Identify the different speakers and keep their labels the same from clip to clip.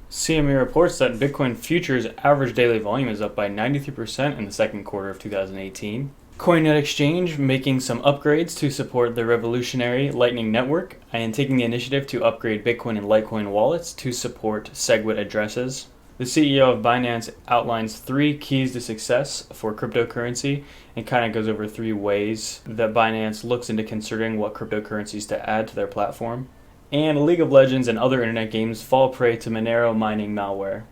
Speaker 1: CME reports that Bitcoin futures average daily volume is up by 93% in the second quarter of 2018. Coinut exchange making some upgrades to support the revolutionary Lightning Network and taking the initiative to upgrade Bitcoin and Litecoin wallets to support SegWit addresses. The CEO of Binance outlines 3 keys to success for cryptocurrency and kind of goes over 3 ways that Binance looks into considering what cryptocurrencies to add to their platform. And League of Legends and other internet games fall prey to Monero mining malware.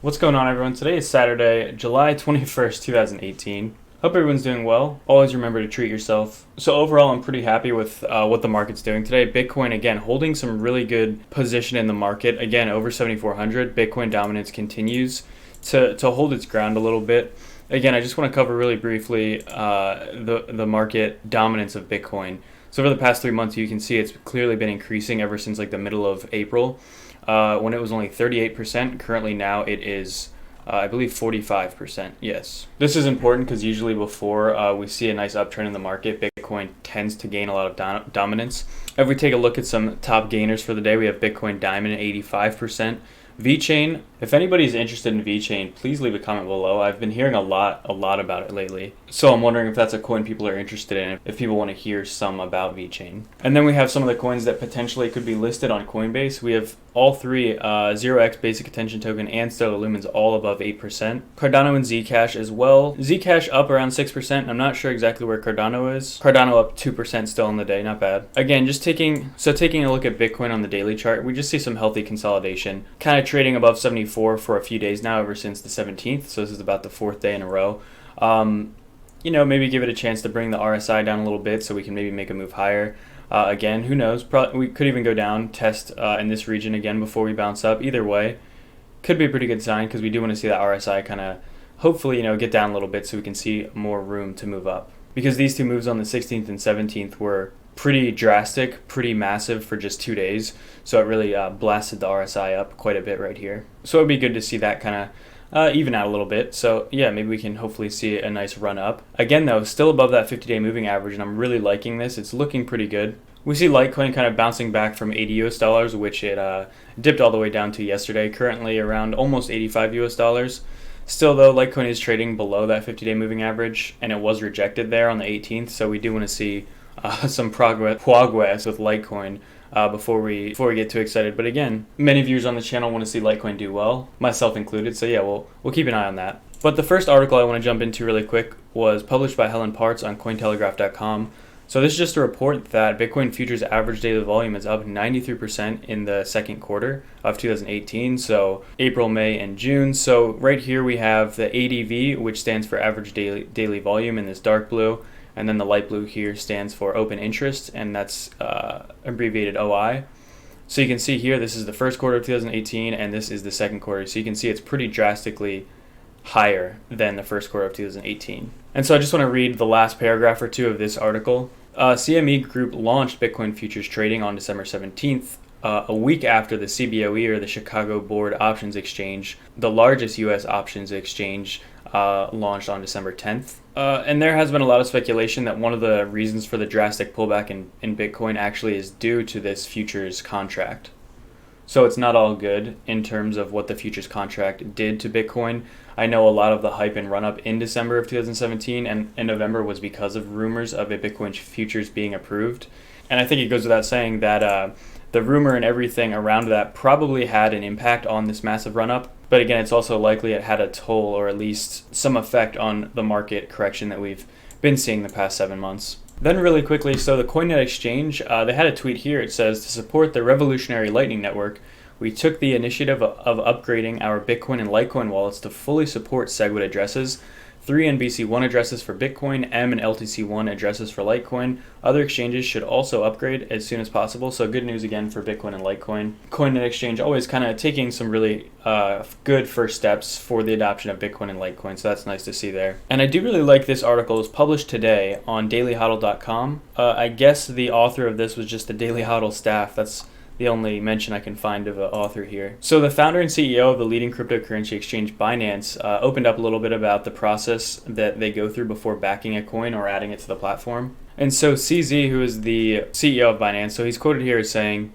Speaker 1: What's going on, everyone? Today is Saturday, July 21st, 2018. Hope everyone's doing well. Always remember to treat yourself. So overall, I'm pretty happy with what the market's doing today. Bitcoin, again, holding some really good position in the market. Again, over 7,400. Bitcoin dominance continues to hold its ground a little bit. Again, I just want to cover really briefly the market dominance of Bitcoin. So over the past 3 months, you can see it's clearly been increasing ever since like the middle of April, when it was only 38%. Currently now it is, I believe, 45%. Yes. This is important because usually before we see a nice uptrend in the market, Bitcoin tends to gain a lot of dominance. If we take a look at some top gainers for the day, we have Bitcoin Diamond at 85%. VeChain, if anybody's interested in VeChain, please leave a comment below. I've been hearing a lot about it lately. So I'm wondering if that's a coin people are interested in, if people want to hear some about VeChain. And then we have some of the coins that potentially could be listed on Coinbase. We have all 3, 0x Basic Attention Token and Stellar Lumens, all above 8%. Cardano and Zcash as well. Zcash up around 6%. I'm not sure exactly where Cardano is. Cardano up 2% still on the day, not bad. Again, just taking a look at Bitcoin on the daily chart, we just see some healthy consolidation. Kind of trading above 74 for a few days now, ever since the 17th. So this is about the 4th day in a row. Maybe give it a chance to bring the RSI down a little bit so we can maybe make a move higher. Again, who knows? Probably we could even go down, test in this region again before we bounce up. Either way, could be a pretty good sign because we do want to see that RSI kind of hopefully get down a little bit so we can see more room to move up. Because these 2 moves on the 16th and 17th were pretty drastic, pretty massive for just 2 days. So it really blasted the RSI up quite a bit right here. So it would be good to see that kind of even out a little bit. So yeah, maybe we can hopefully see a nice run up. Again though, still above that 50-day moving average, and I'm really liking this. It's looking pretty good. We see Litecoin kind of bouncing back from $80, which it dipped all the way down to yesterday, currently around almost $85. Still though, Litecoin is trading below that 50-day moving average, and it was rejected there on the 18th, so we do want to see some progress with Litecoin before we get too excited. But again, many viewers on the channel want to see Litecoin do well, myself included, so yeah, we'll keep an eye on that. But the first article I want to jump into really quick was published by Helen Parts on Cointelegraph.com. So this is just a report that Bitcoin futures average daily volume is up 93% in the second quarter of 2018, so April, May, and June. So right here we have the ADV, which stands for average daily volume in this dark blue, and then the light blue here stands for open interest, and that's abbreviated OI. So you can see here, this is the first quarter of 2018, and this is the second quarter. So you can see it's pretty drastically higher than the first quarter of 2018. And so I just want to read the last paragraph or 2 of this article. CME Group launched Bitcoin futures trading on December 17th, a week after the CBOE, or the Chicago Board Options Exchange, the largest U.S. options exchange, launched on December 10th. And there has been a lot of speculation that one of the reasons for the drastic pullback in Bitcoin actually is due to this futures contract. So it's not all good in terms of what the futures contract did to Bitcoin. I know a lot of the hype and run-up in December of 2017 and in November was because of rumors of a Bitcoin futures being approved. And I think it goes without saying that the rumor and everything around that probably had an impact on this massive run-up. But again, it's also likely it had a toll, or at least some effect on the market correction that we've been seeing the past 7 months. Then really quickly, so the Coinut exchange, they had a tweet here. It says, to support the revolutionary Lightning Network, we took the initiative of upgrading our Bitcoin and Litecoin wallets to fully support SegWit addresses. 3 NBC1 addresses for Bitcoin, M and LTC1 addresses for Litecoin. Other exchanges should also upgrade as soon as possible. So good news again for Bitcoin and Litecoin. Coinut exchange always kind of taking some really good first steps for the adoption of Bitcoin and Litecoin. So that's nice to see there. And I do really like this article. It was published today on dailyhodl.com. I guess the author of this was just the Daily Hodl staff. That's the only mention I can find of an author here. So the founder and CEO of the leading cryptocurrency exchange Binance opened up a little bit about the process that they go through before backing a coin or adding it to the platform. And so CZ, who is the CEO of Binance, so he's quoted here as saying,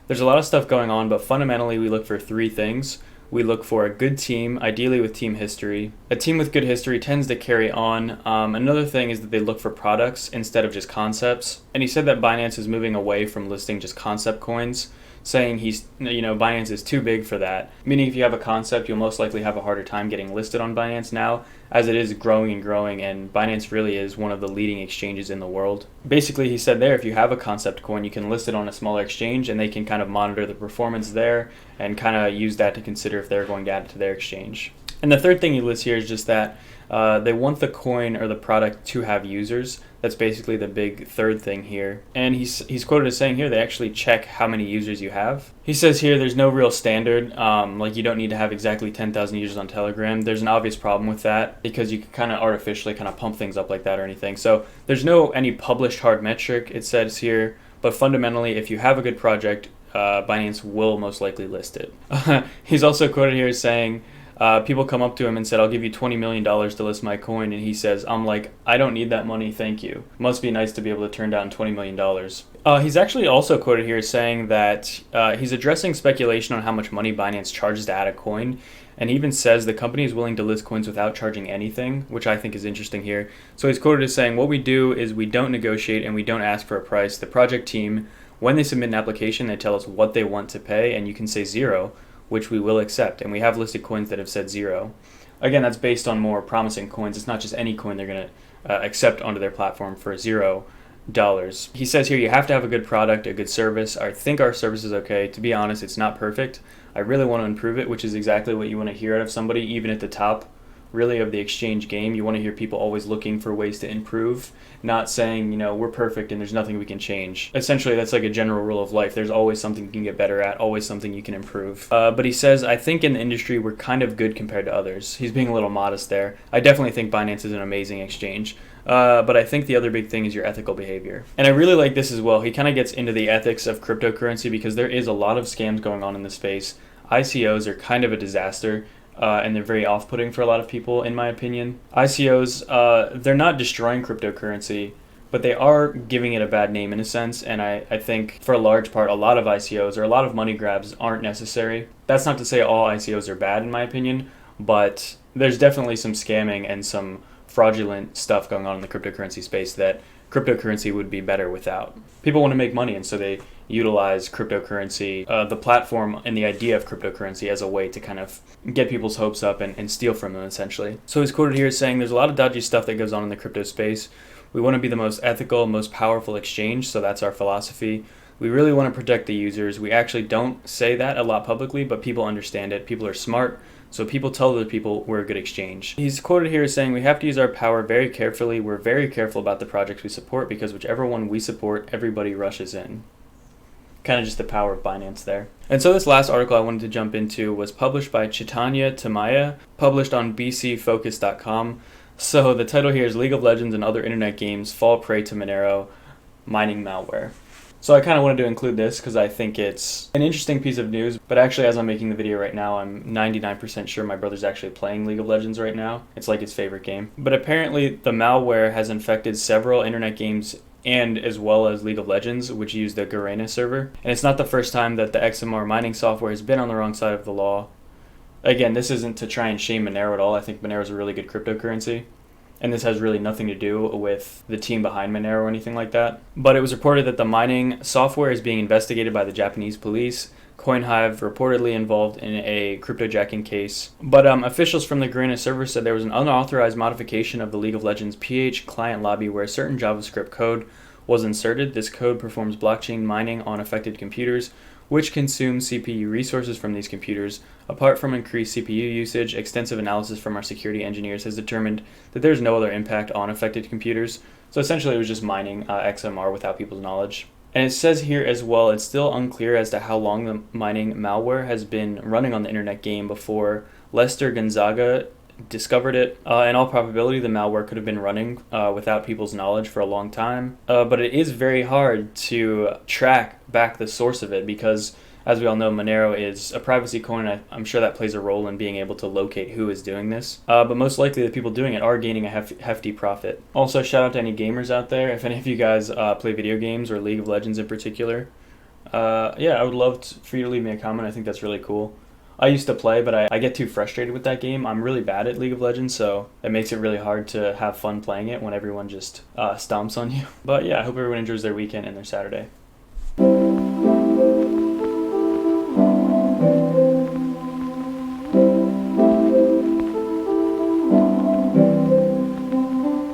Speaker 1: "There's a lot of stuff going on, but fundamentally we look for three things. We look for a good team, ideally with team history. A team with good history tends to carry on. Another thing is that they look for products instead of just concepts." And he said that Binance is moving away from listing just concept coins, saying Binance is too big for that. Meaning if you have a concept, you'll most likely have a harder time getting listed on Binance now, as it is growing and growing, and Binance really is one of the leading exchanges in the world. Basically, he said there, if you have a concept coin, you can list it on a smaller exchange, and they can kind of monitor the performance there and kind of use that to consider if they're going to add it to their exchange. And the third thing he lists here is just that they want the coin or the product to have users. That's basically the big third thing here. And he's quoted as saying here, they actually check how many users you have. He says here there's no real standard, like you don't need to have exactly 10,000 users on Telegram. There's an obvious problem with that because you can kind of artificially kind of pump things up like that or anything. So there's no any published hard metric, it says here, but fundamentally if you have a good project, Binance will most likely list it. He's also quoted here as saying, people come up to him and said, "I'll give you $20 million to list my coin." And he says, "I'm like, I don't need that money, thank you. Must be nice to be able to turn down $20 million. He's actually also quoted here saying that he's addressing speculation on how much money Binance charges to add a coin. And he even says the company is willing to list coins without charging anything, which I think is interesting here. So he's quoted as saying, "What we do is we don't negotiate and we don't ask for a price. The project team, when they submit an application, they tell us what they want to pay, and you can say zero, which we will accept." And we have listed coins that have said zero. Again, that's based on more promising coins. It's not just any coin they're going to accept onto their platform for $0. He says here, you have to have a good product, a good service. I think our service is okay. To be honest, it's not perfect. I really want to improve it, which is exactly what you want to hear out of somebody, even at the top, really, of the exchange game. You want to hear people always looking for ways to improve, not saying, we're perfect and there's nothing we can change. Essentially, that's like a general rule of life. There's always something you can get better at, always something you can improve. But he says, I think in the industry, we're kind of good compared to others. He's being a little modest there. I definitely think Binance is an amazing exchange. But I think the other big thing is your ethical behavior. And I really like this as well. He kind of gets into the ethics of cryptocurrency because there is a lot of scams going on in this space. ICOs are kind of a disaster. And they're very off-putting for a lot of people, in my opinion. ICOs, they're not destroying cryptocurrency, but they are giving it a bad name in a sense. And I think for a large part, a lot of ICOs or a lot of money grabs aren't necessary. That's not to say all ICOs are bad, in my opinion, but there's definitely some scamming and some fraudulent stuff going on in the cryptocurrency space that cryptocurrency would be better without. People want to make money, and so they utilize cryptocurrency, the platform and the idea of cryptocurrency as a way to kind of get people's hopes up and steal from them, essentially. So he's quoted here as saying, there's a lot of dodgy stuff that goes on in the crypto space. We want to be the most ethical, most powerful exchange, so that's our philosophy. We really want to protect the users. We actually don't say that a lot publicly, but people understand it. People are smart, so people tell other people we're a good exchange. He's quoted here as saying, we have to use our power very carefully. We're very careful about the projects we support because whichever one we support, everybody rushes in. Kind of just the power of Binance there. And so this last article I wanted to jump into was published by Chaitanya Tamaya, published on bcfocus.com. So the title here is League of Legends and Other Internet Games Fall Prey to Monero Mining Malware. So I kind of wanted to include this because I think it's an interesting piece of news, but actually as I'm making the video right now, I'm 99% sure my brother's actually playing League of Legends right now. It's like his favorite game. But apparently the malware has infected several internet games and as well as League of Legends, which use the Garena server. And it's not the first time that the XMR mining software has been on the wrong side of the law. Again, this isn't to try and shame Monero at all. I think Monero is a really good cryptocurrency. And this has really nothing to do with the team behind Monero or anything like that. But it was reported that the mining software is being investigated by the Japanese police. Coinhive reportedly involved in a cryptojacking case. But officials from the Garena server said there was an unauthorized modification of the League of Legends PH client lobby where certain JavaScript code was inserted. This code performs blockchain mining on affected computers, which consume CPU resources from these computers. Apart from increased CPU usage, extensive analysis from our security engineers has determined that there's no other impact on affected computers. So essentially it was just mining XMR without people's knowledge. And it says here as well, it's still unclear as to how long the mining malware has been running on the internet game before Lester Gonzaga discovered it. In all probability, the malware could have been running without people's knowledge for a long time. But it is very hard to track back the source of it because, as we all know, Monero is a privacy coin. I'm sure that plays a role in being able to locate who is doing this. But most likely the people doing it are gaining a hefty profit. Also, shout out to any gamers out there. If any of you guys play video games or League of Legends in particular, yeah, I would love for you to leave me a comment. I think that's really cool. I used to play, but I get too frustrated with that game. I'm really bad at League of Legends, so it makes it really hard to have fun playing it when everyone just stomps on you. But yeah, I hope everyone enjoys their weekend and their Saturday.